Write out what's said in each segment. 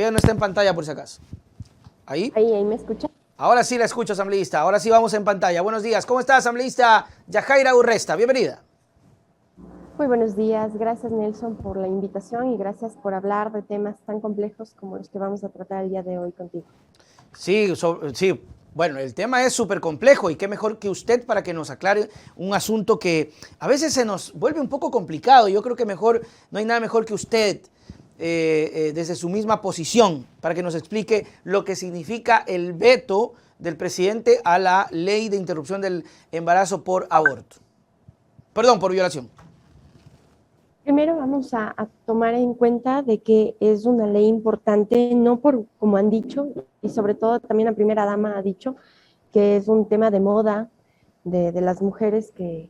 Todavía no está en pantalla por si acaso. ¿Ahí? Ahí me escucha. Ahora sí la escucho, asambleísta. Ahora sí vamos en pantalla. Buenos días. ¿Cómo está, asambleísta Yajaira Urresta? Bienvenida. Muy buenos días. Gracias, Nelson, por la invitación y gracias por hablar de temas tan complejos como los que vamos a tratar el día de hoy contigo. Sí, sí. Bueno, el tema es súper complejo y qué mejor que usted para que nos aclare un asunto que a veces se nos vuelve un poco complicado. Yo creo que mejor, no hay nada mejor que usted, desde su misma posición, para que nos explique lo que significa el veto del presidente a la ley de interrupción del embarazo por aborto. Perdón, por violación. Primero vamos a tomar en cuenta de que es una ley importante, no por, como han dicho, y sobre todo también la primera dama ha dicho, que es un tema de moda de las mujeres que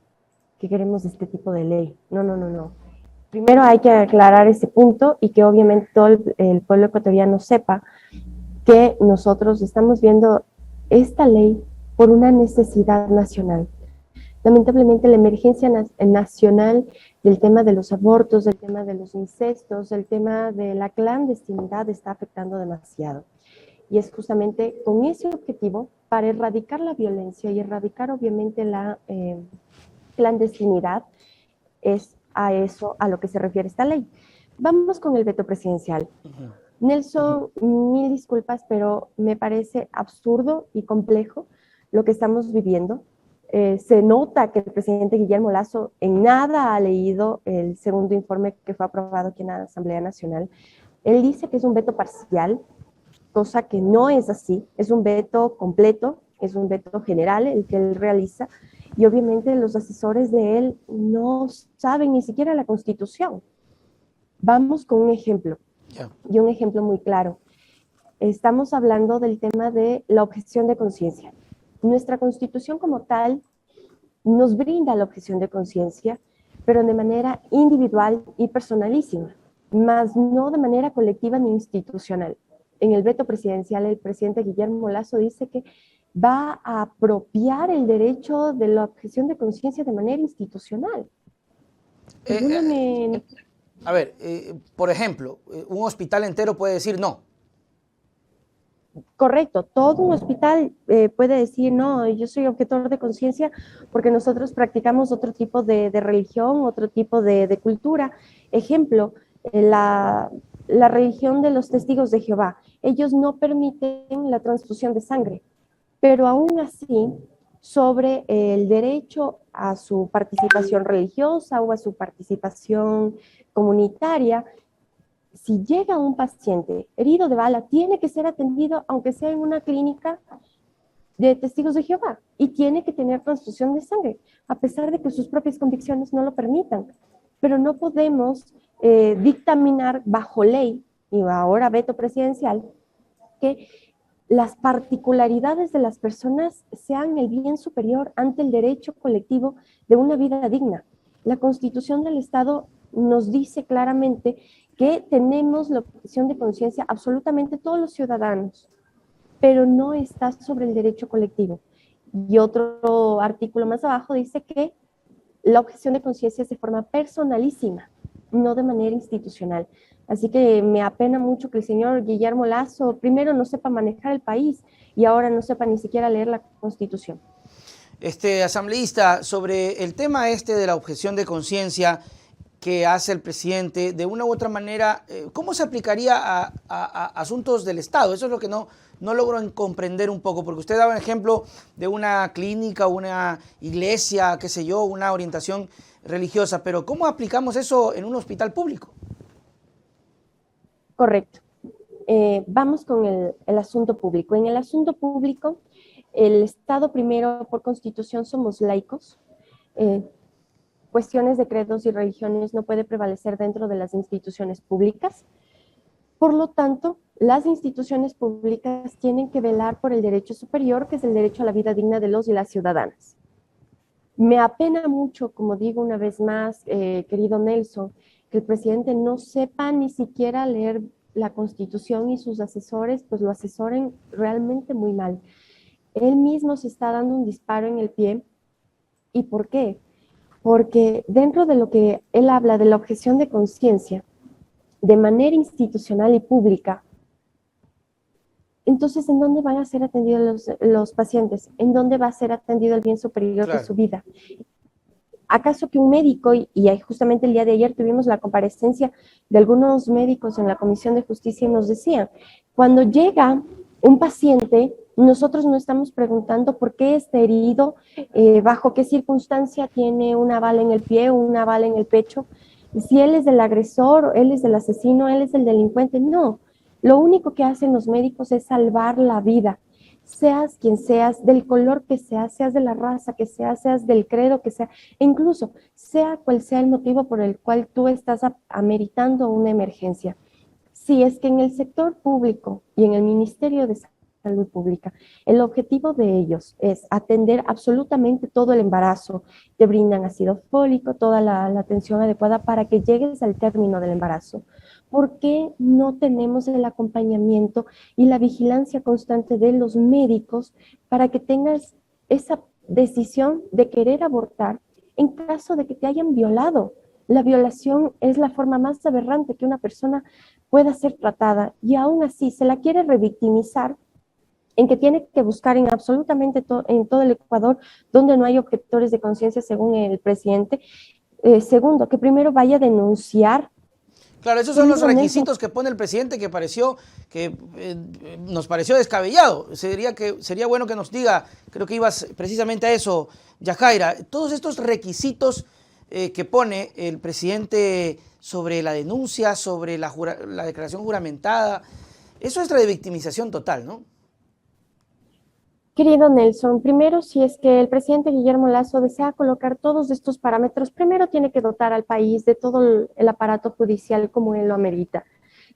queremos este tipo de ley. No, no, no, no. Primero hay que aclarar ese punto y que obviamente todo el pueblo ecuatoriano sepa que nosotros estamos viendo esta ley por una necesidad nacional. Lamentablemente la emergencia nacional del tema de los abortos, del tema de los incestos, del tema de la clandestinidad está afectando demasiado. Y es justamente con ese objetivo para erradicar la violencia y erradicar obviamente la clandestinidad, es a eso a lo que se refiere esta ley. Vamos con el veto presidencial. Nelson, mil disculpas, pero me parece absurdo y complejo lo que estamos viviendo. Se nota que el presidente Guillermo Lasso en nada ha leído el segundo informe que fue aprobado aquí en la Asamblea Nacional. Él dice que es un veto parcial, cosa que no es así, es un veto completo, es un veto general el que él realiza, y obviamente los asesores de él no saben ni siquiera la Constitución. Vamos con un ejemplo, y un ejemplo muy claro. Estamos hablando del tema de la objeción de conciencia. Nuestra Constitución como tal nos brinda la objeción de conciencia, pero de manera individual y personalísima, más no de manera colectiva ni institucional. En el veto presidencial, el presidente Guillermo Lasso dice que va a apropiar el derecho de la objeción de conciencia de manera institucional. A ver, por ejemplo, un hospital entero puede decir no. Correcto, todo un hospital puede decir, no, yo soy objetor de conciencia porque nosotros practicamos otro tipo de religión, otro tipo de cultura. Ejemplo, la religión de los testigos de Jehová. Ellos no permiten la transfusión de sangre, pero aún así, sobre el derecho a su participación religiosa o a su participación comunitaria, si llega un paciente herido de bala, tiene que ser atendido, aunque sea en una clínica de testigos de Jehová, y tiene que tener transfusión de sangre, a pesar de que sus propias convicciones no lo permitan. Pero no podemos dictaminar bajo ley, y ahora veto presidencial, que las particularidades de las personas sean el bien superior ante el derecho colectivo de una vida digna. La Constitución del Estado nos dice claramente que tenemos la objeción de conciencia absolutamente todos los ciudadanos, pero no está sobre el derecho colectivo. Y otro artículo más abajo dice que la objeción de conciencia es de forma personalísima, no de manera institucional. Así que me apena mucho que el señor Guillermo Lasso primero no sepa manejar el país y ahora no sepa ni siquiera leer la Constitución. Asambleísta, sobre el tema de la objeción de conciencia que hace el presidente, de una u otra manera, ¿cómo se aplicaría a asuntos del Estado? Eso es lo que no logro comprender un poco, porque usted daba un ejemplo de una clínica, una iglesia, qué sé yo, una orientación religiosa, pero ¿cómo aplicamos eso en un hospital público? Correcto. Vamos con el asunto público. En el asunto público, el Estado primero, por Constitución, somos laicos. Cuestiones de credos y religiones no puede prevalecer dentro de las instituciones públicas. Por lo tanto, las instituciones públicas tienen que velar por el derecho superior, que es el derecho a la vida digna de los y las ciudadanas. Me apena mucho, como digo una vez más, querido Nelson, que el presidente no sepa ni siquiera leer la Constitución y sus asesores pues lo asesoren realmente muy mal. Él mismo se está dando un disparo en el pie. ¿Y por qué? Porque dentro de lo que él habla de la objeción de conciencia, de manera institucional y pública, Entonces, ¿en dónde van a ser atendidos los pacientes? ¿En dónde va a ser atendido el bien superior de su vida? ¿Acaso que un médico, y justamente el día de ayer tuvimos la comparecencia de algunos médicos en la Comisión de Justicia y nos decían, cuando llega un paciente, nosotros no estamos preguntando por qué está herido, bajo qué circunstancia tiene una bala en el pie o una bala en el pecho, si él es el agresor, él es el asesino, él es el delincuente, no. Lo único que hacen los médicos es salvar la vida. Seas quien seas, del color que seas, seas de la raza que seas, seas del credo que sea, e incluso sea cual sea el motivo por el cual tú estás ameritando una emergencia. Si es que en el sector público y en el Ministerio de Salud Pública, el objetivo de ellos es atender absolutamente todo el embarazo, te brindan ácido fólico, toda la atención adecuada para que llegues al término del embarazo. ¿Por qué no tenemos el acompañamiento y la vigilancia constante de los médicos para que tengas esa decisión de querer abortar en caso de que te hayan violado? La violación es la forma más aberrante que una persona pueda ser tratada y aún así se la quiere revictimizar en que tiene que buscar en absolutamente en todo el Ecuador donde no hay objetores de conciencia según el presidente. Segundo, que primero vaya a denunciar. Claro, esos son los requisitos que pone el presidente que nos pareció descabellado. Sería bueno que nos diga, creo que ibas precisamente a eso, Yajaira, todos estos requisitos que pone el presidente sobre la denuncia, sobre la declaración juramentada, eso es revictimización total, ¿no? Querido Nelson, primero, si es que el presidente Guillermo Lasso desea colocar todos estos parámetros, primero tiene que dotar al país de todo el aparato judicial como él lo amerita.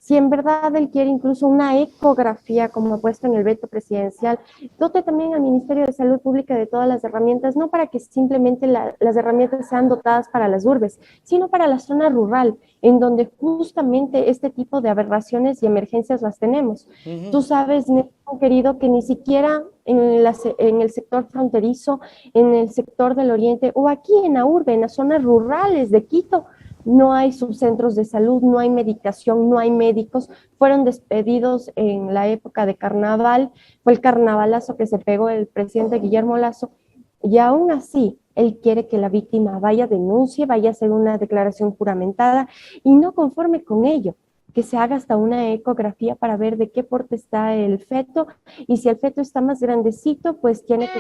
Si en verdad él quiere incluso una ecografía, como ha puesto en el veto presidencial, dote también al Ministerio de Salud Pública de todas las herramientas, no para que simplemente las herramientas sean dotadas para las urbes, sino para la zona rural, en donde justamente este tipo de aberraciones y emergencias las tenemos. Tú sabes, Nelson, querido, que ni siquiera en el sector fronterizo, en el sector del oriente, o aquí en la urbe, en las zonas rurales de Quito, no hay subcentros de salud, no hay medicación, no hay médicos, fueron despedidos en la época de carnaval, fue el carnavalazo que se pegó el presidente Guillermo Lasso, y aún así él quiere que la víctima vaya, denuncie, vaya a hacer una declaración juramentada, y no conforme con ello, que se haga hasta una ecografía para ver de qué porte está el feto, y si el feto está más grandecito, pues tiene que...